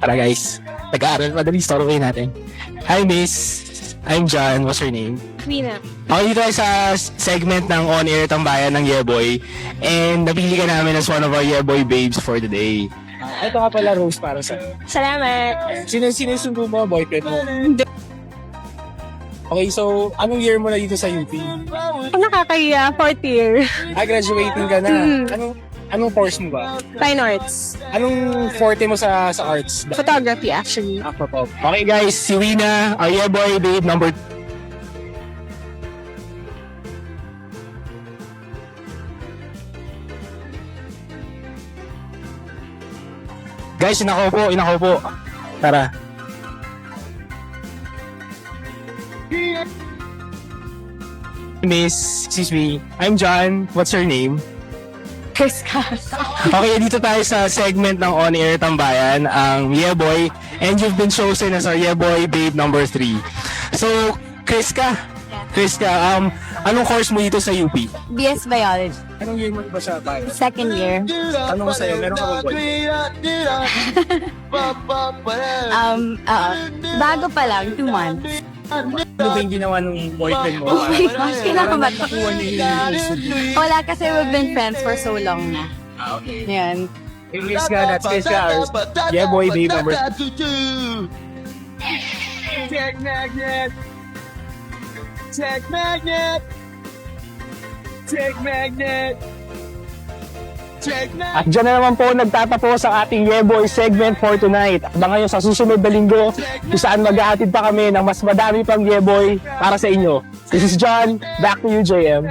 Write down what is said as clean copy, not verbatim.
Tara guys, nag-aaral pa dali, story natin. Hi miss, I'm John, what's your name? Rina. Ako dito ay sa segment ng On Air Tambayan ng Yeboy and napili ka namin as one of our Yeboy babes for the day. Ito nga pala Rose para sa Salamat. sinusundo mo, boyfriend mo? Okay, so anong year mo na dito sa UP? Ang nakakaya, 4th year. Graduating ka na. Anong course mo ba? Fine Arts. Anong forte mo sa arts? Photography, actually. Okay guys, si Wina, our Yeboy babe number. Guys, inako po. Tara. Miss, excuse me, I'm John. What's your name? Kriska. Okay, dito tayo sa segment ng On Air Tambayan, ang Yeboy, and you've been chosen as our Yeboy babe number 3. So, Kriska, anong course mo dito sa UP? BS Biology. Anong year mo ba sa bio? 2nd year. Ano ko sa'yo, meron ka bang boyfriend? Bago pa lang, 2 months. Ano ba yung ginawa ng boyfriend mo? Oh my gosh, kinakabato. Wala kasi we've been friends for so long na. Okay. Yan. Kriska, that's Kriska, our Yeboy babe number 3. Check magnet. Check magnet. Check magnet. Check magnet. At dyan na naman po nagtatapos ang ating Yeboy segment for tonight. Abangan nyo sa susunod na linggo kung saan maghahatid pa kami ng mas madami pang Yeboy para sa inyo. This is John, back to you JM.